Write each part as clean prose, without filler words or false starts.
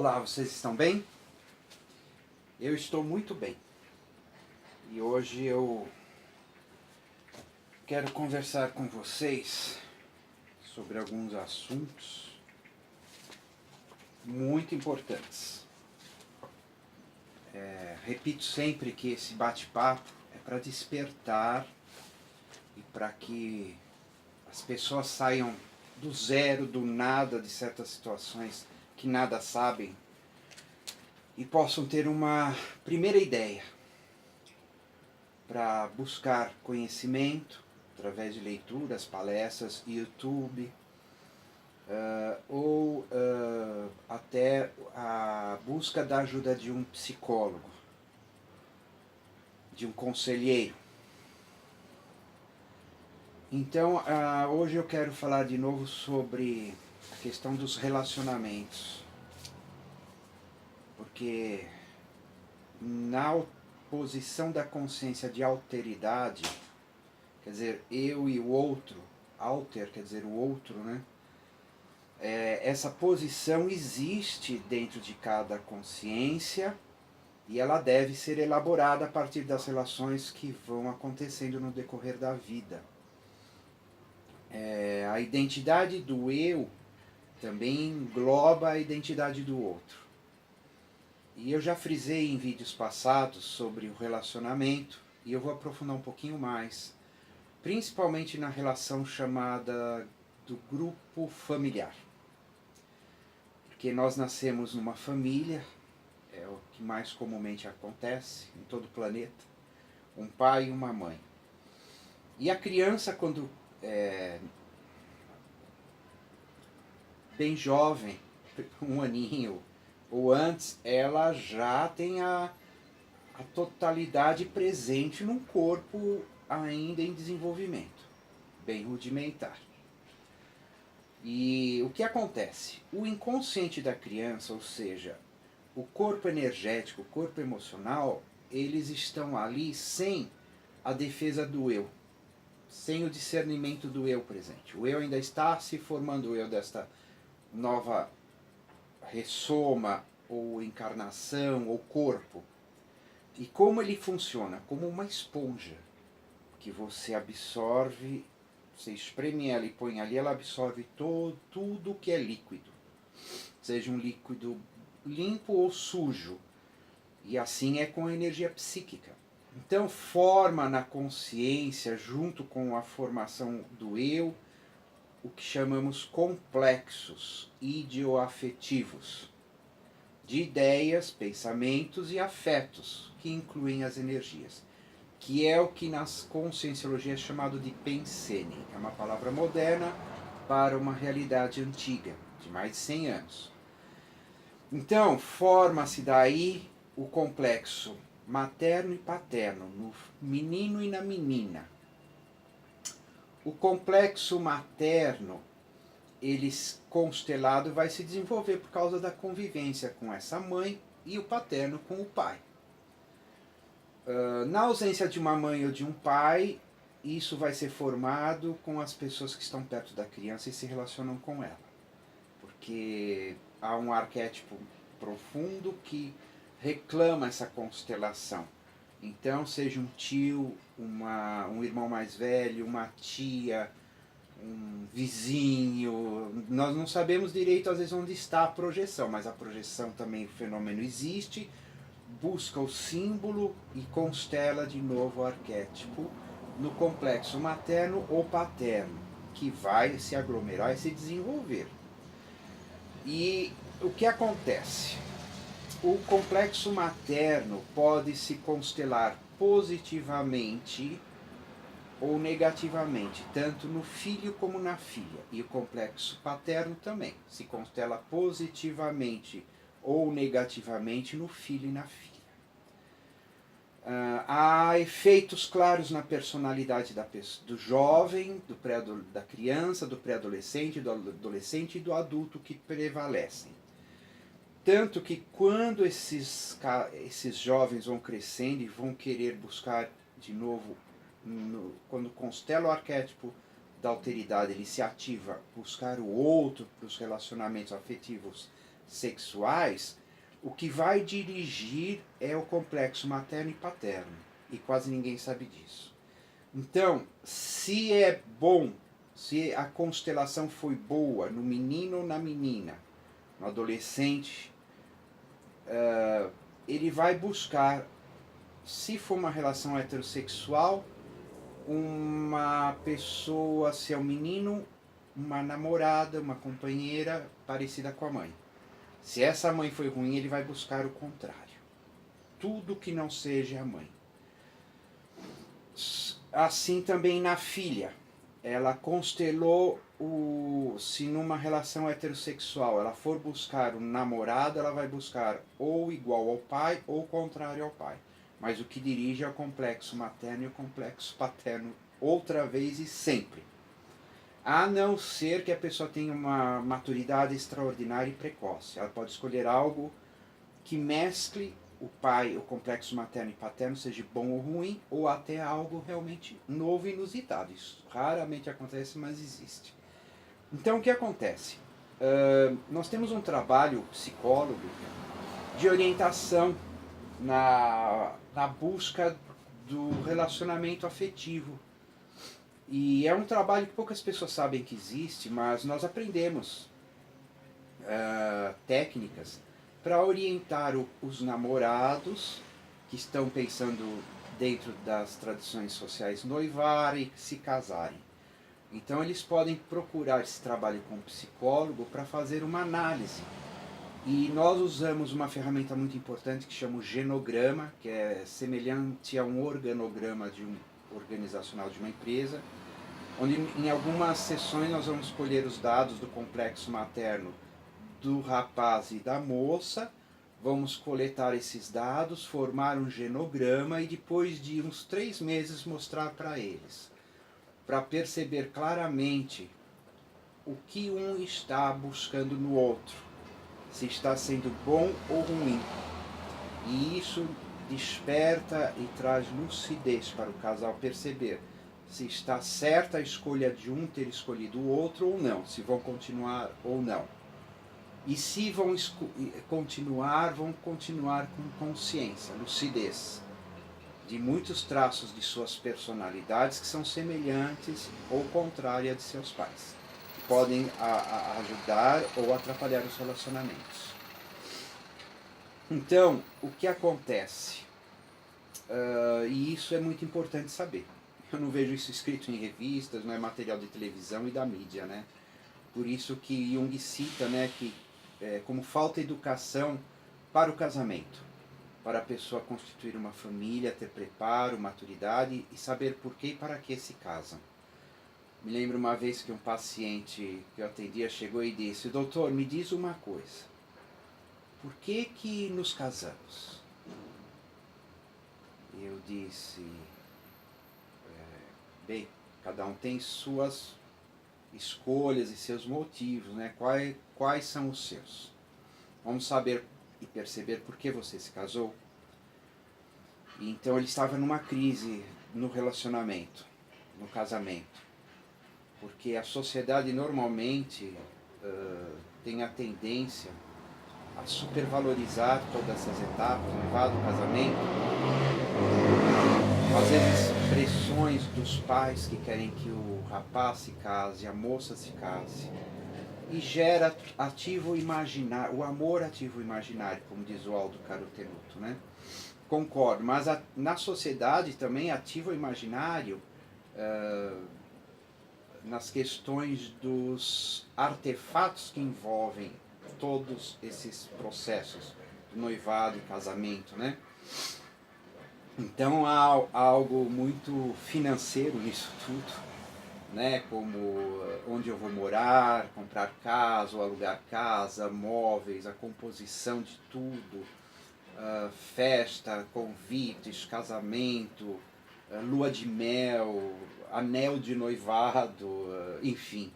Olá, vocês estão bem? Eu estou muito bem. E hoje eu quero conversar com vocês sobre alguns assuntos muito importantes. Repito sempre que esse bate-papo é para despertar e para que as pessoas saiam do zero, do nada, de certas situações que nada sabem e possam ter uma primeira ideia para buscar conhecimento através de leituras, palestras, YouTube, ou até a busca da ajuda de um psicólogo, de um conselheiro. Então, hoje eu quero falar de novo sobre a questão dos relacionamentos, porque na posição da consciência de alteridade, quer dizer, eu e o outro, alter quer dizer o outro, né? Essa posição existe dentro de cada consciência e ela deve ser elaborada a partir das relações que vão acontecendo no decorrer da vida. A identidade do eu também engloba a identidade do outro. E eu já frisei em vídeos passados sobre o relacionamento e eu vou aprofundar um pouquinho mais, principalmente na relação chamada do grupo familiar. Porque nós nascemos numa família, é o que mais comumente acontece em todo o planeta, um pai e uma mãe. E a criança, quando é bem jovem, um aninho ou antes, ela já tem a totalidade presente num corpo ainda em desenvolvimento, bem rudimentar. E o que acontece? O inconsciente da criança, ou seja, o corpo energético, o corpo emocional, eles estão ali sem a defesa do eu, sem o discernimento do eu presente. O eu ainda está se formando, o eu desta nova ressoma, ou encarnação, ou corpo. E como ele funciona? Como uma esponja, que você absorve, você espreme ela e põe ali, ela absorve tudo que é líquido. Seja um líquido limpo ou sujo. E assim é com a energia psíquica. Então forma na consciência, junto com a formação do eu, o que chamamos complexos idioafetivos, de ideias, pensamentos e afetos, que incluem as energias, que é o que na conscienciologia é chamado de pensene, é uma palavra moderna para uma realidade antiga, de mais de 100 anos. Então, forma-se daí o complexo materno e paterno, no menino e na menina. O complexo materno, ele constelado, vai se desenvolver por causa da convivência com essa mãe e o paterno com o pai. Na ausência de uma mãe ou de um pai, isso vai ser formado com as pessoas que estão perto da criança e se relacionam com ela. Porque há um arquétipo profundo que reclama essa constelação. Então, seja um tio, um irmão mais velho, uma tia, um vizinho, nós não sabemos direito às vezes onde está a projeção, mas a projeção também, o fenômeno existe, busca o símbolo e constela de novo o arquétipo no complexo materno ou paterno, que vai se aglomerar e se desenvolver. E o que acontece? O complexo materno pode se constelar positivamente ou negativamente, tanto no filho como na filha. E o complexo paterno também se constela positivamente ou negativamente no filho e na filha. Há efeitos claros na personalidade do jovem, da criança, do pré-adolescente, do adolescente e do adulto que prevalecem. Tanto que quando esses jovens vão crescendo e vão querer buscar de novo, quando constela o arquétipo da alteridade, ele se ativa buscar o outro para os relacionamentos afetivos sexuais, o que vai dirigir é o complexo materno e paterno. E quase ninguém sabe disso. Então, se é bom, se a constelação foi boa no menino ou na menina, no adolescente, ele vai buscar, se for uma relação heterossexual, uma pessoa, se é um menino, uma namorada, uma companheira parecida com a mãe. Se essa mãe foi ruim, ele vai buscar o contrário. Tudo que não seja a mãe. Assim também na filha. Ela constelou se numa relação heterossexual ela for buscar um namorado, ela vai buscar ou igual ao pai ou contrário ao pai. Mas o que dirige é o complexo materno e o complexo paterno outra vez e sempre. A não ser que a pessoa tenha uma maturidade extraordinária e precoce. Ela pode escolher algo que mescle o pai, o complexo materno e paterno, seja bom ou ruim, ou até algo realmente novo e inusitado. Isso raramente acontece, mas existe. Então, o que acontece? Nós temos um trabalho psicólogo de orientação na busca do relacionamento afetivo. E é um trabalho que poucas pessoas sabem que existe, mas nós aprendemos técnicas para orientar os namorados que estão pensando dentro das tradições sociais noivar e se casarem. Então eles podem procurar esse trabalho com um psicólogo para fazer uma análise. E nós usamos uma ferramenta muito importante que chama o genograma, que é semelhante a um organograma organizacional de uma empresa, onde em algumas sessões nós vamos escolher os dados do complexo materno do rapaz e da moça, vamos coletar esses dados, formar um genograma e depois de uns 3 meses mostrar para eles, para perceber claramente o que um está buscando no outro, se está sendo bom ou ruim. E isso desperta e traz lucidez para o casal perceber se está certa a escolha de um ter escolhido o outro ou não, se vão continuar ou não. E se vão continuar com consciência, lucidez, de muitos traços de suas personalidades que são semelhantes ou contrárias de seus pais. Que podem ajudar ou atrapalhar os relacionamentos. Então, o que acontece? E isso é muito importante saber. Eu não vejo isso escrito em revistas, não é material de televisão e da mídia, né? Por isso que Jung cita, né, que como falta educação para o casamento, para a pessoa constituir uma família, ter preparo, maturidade e saber por que e para que se casam. Me lembro uma vez que um paciente que eu atendia chegou e disse: doutor, me diz uma coisa, por que nos casamos? E eu disse, bem, cada um tem suas escolhas e seus motivos, né? Quais são os seus? Vamos saber e perceber por que você se casou? E então ele estava numa crise no relacionamento, no casamento, porque a sociedade normalmente tem a tendência a supervalorizar todas essas etapas, noivado, casamento, às vezes pressões dos pais que querem que o rapaz se case, a moça se case, e gera ativo imaginário, o amor ativo imaginário, como diz o Aldo Carotenuto, né? Concordo, mas na sociedade também ativo imaginário nas questões dos artefatos que envolvem todos esses processos do noivado e casamento, né? Então há algo muito financeiro nisso tudo, né? Como onde eu vou morar, comprar casa ou alugar casa, móveis, a composição de tudo, festa, convites, casamento, lua de mel, anel de noivado, enfim,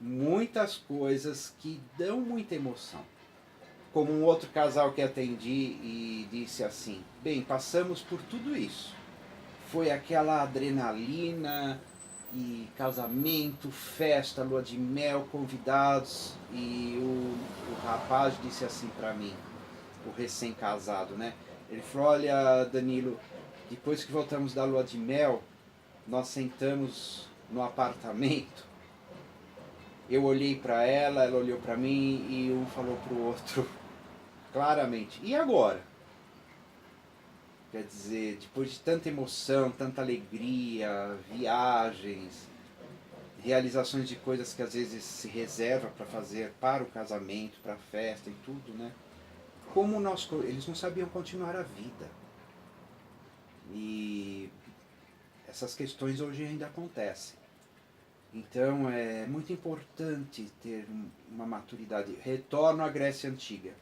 muitas coisas que dão muita emoção. Como um outro casal que atendi e disse assim: bem, passamos por tudo isso. Foi aquela adrenalina, e casamento, festa, lua de mel, convidados, e o rapaz disse assim para mim, o recém-casado, né? Ele falou, olha, Danilo, depois que voltamos da lua de mel, nós sentamos no apartamento, eu olhei para ela, ela olhou para mim e um falou para o outro claramente, e agora? Quer dizer, depois de tanta emoção, tanta alegria, viagens, realizações de coisas que às vezes se reserva para fazer para o casamento, para a festa e tudo, né? Como eles não sabiam continuar a vida. E essas questões hoje ainda acontecem. Então é muito importante ter uma maturidade. Retorno à Grécia Antiga.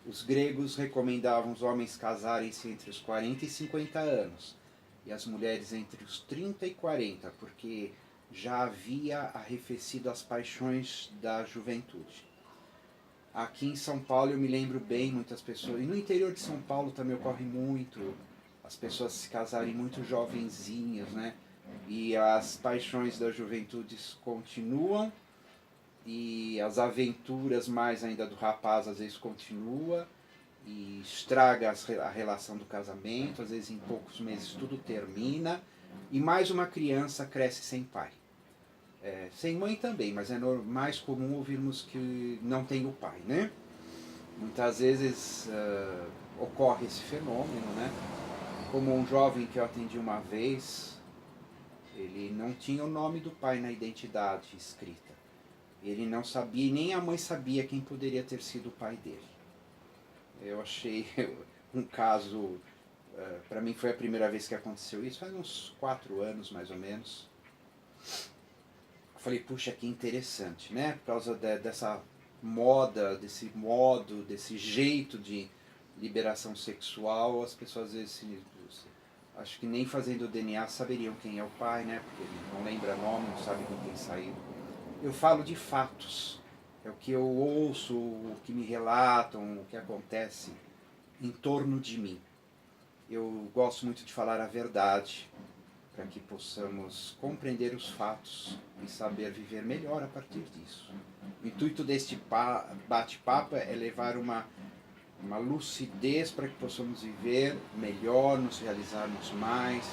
Os gregos recomendavam os homens casarem-se entre os 40 e 50 anos e as mulheres entre os 30 e 40, porque já havia arrefecido as paixões da juventude. Aqui em São Paulo eu me lembro bem, muitas pessoas, e no interior de São Paulo também ocorre muito, as pessoas se casarem muito jovenzinhas, né? E as paixões da juventude continuam, e as aventuras mais ainda do rapaz às vezes continua, e estraga a relação do casamento, às vezes em poucos meses tudo termina, e mais uma criança cresce sem pai. Sem mãe também, mas é mais comum ouvirmos que não tem o pai, né? Muitas vezes ocorre esse fenômeno, né? Como um jovem que eu atendi uma vez, ele não tinha o nome do pai na identidade escrita. Ele não sabia, nem a mãe sabia quem poderia ter sido o pai dele. Eu achei um caso, para mim foi a primeira vez que aconteceu isso, faz uns 4 anos mais ou menos. Eu falei, puxa, que interessante, né? Por causa dessa moda, desse modo, desse jeito de liberação sexual, as pessoas às vezes acho que nem fazendo o DNA saberiam quem é o pai, né? Porque ele não lembra nome, não sabe com quem saiu. Eu falo de fatos, é o que eu ouço, o que me relatam, o que acontece em torno de mim. Eu gosto muito de falar a verdade, para que possamos compreender os fatos e saber viver melhor a partir disso. O intuito deste bate-papo é levar uma lucidez para que possamos viver melhor, nos realizarmos mais,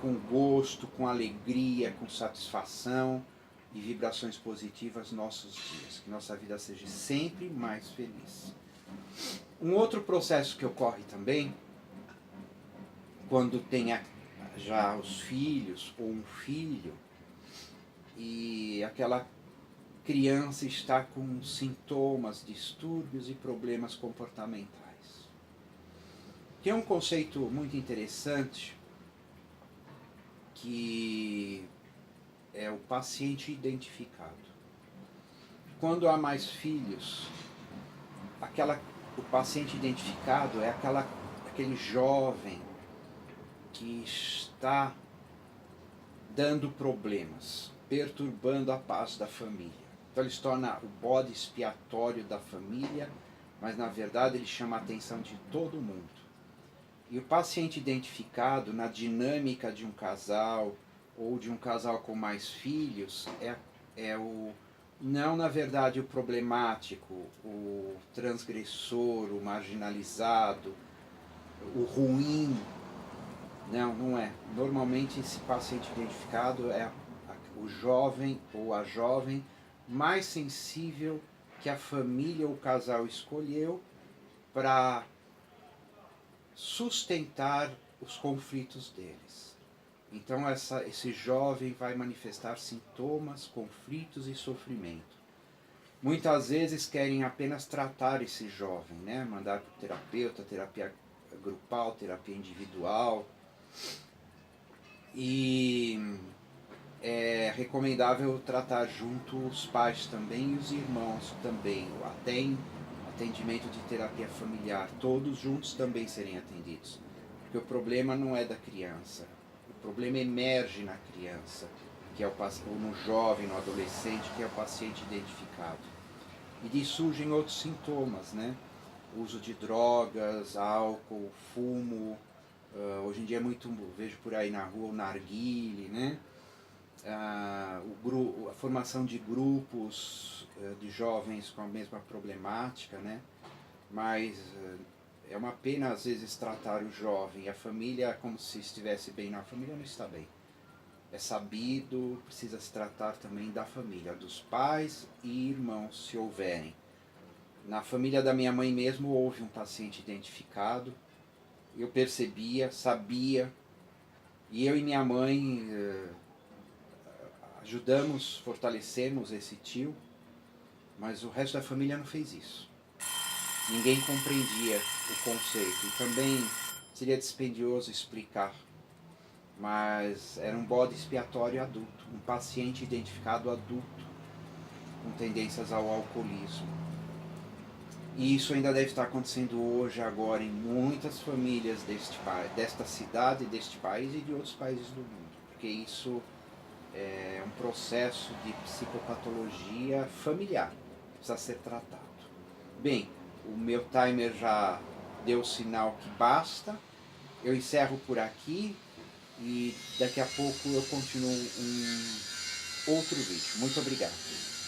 com gosto, com alegria, com satisfação e vibrações positivas nossos dias. Que nossa vida seja sempre mais feliz. Um outro processo que ocorre também, quando tem já os filhos ou um filho e aquela criança está com sintomas, distúrbios e problemas comportamentais. Tem um conceito muito interessante que é o paciente identificado. Quando há mais filhos, o paciente identificado é aquele jovem que está dando problemas, perturbando a paz da família. Então ele se torna o bode expiatório da família, mas na verdade ele chama a atenção de todo mundo. E o paciente identificado na dinâmica de um casal, ou de um casal com mais filhos, não na verdade o problemático, o transgressor, o marginalizado, o ruim. Não é. Normalmente esse paciente identificado é o jovem ou a jovem mais sensível que a família ou o casal escolheu para sustentar os conflitos deles. Então esse jovem vai manifestar sintomas, conflitos e sofrimento. Muitas vezes querem apenas tratar esse jovem, né? Mandar para o terapeuta, terapia grupal, terapia individual. E é recomendável tratar junto os pais também e os irmãos também, até em atendimento de terapia familiar, todos juntos também serem atendidos. Porque o problema não é da criança, o problema emerge na criança, que é ou no jovem, no adolescente, que é o paciente identificado. E disso surgem outros sintomas, né? Uso de drogas, álcool, fumo, hoje em dia é muito, vejo por aí na rua o narguile, né? a formação de grupos de jovens com a mesma problemática, né? Mas é uma pena às vezes tratar o jovem e a família como se estivesse bem. Não, a família não está bem. É sabido, precisa se tratar também da família, dos pais e irmãos, se houverem. Na família da minha mãe mesmo houve um paciente identificado, eu percebia, sabia, e eu e minha mãe ajudamos, fortalecemos esse tio, mas o resto da família não fez isso. Ninguém compreendia o conceito e também seria dispendioso explicar, mas era um bode expiatório adulto, um paciente identificado adulto com tendências ao alcoolismo. E isso ainda deve estar acontecendo hoje, agora, em muitas famílias desta cidade, deste país e de outros países do mundo, porque isso é um processo de psicopatologia familiar, precisa ser tratado. Bem, o meu timer já deu o sinal que basta, eu encerro por aqui e daqui a pouco eu continuo um outro vídeo. Muito obrigado.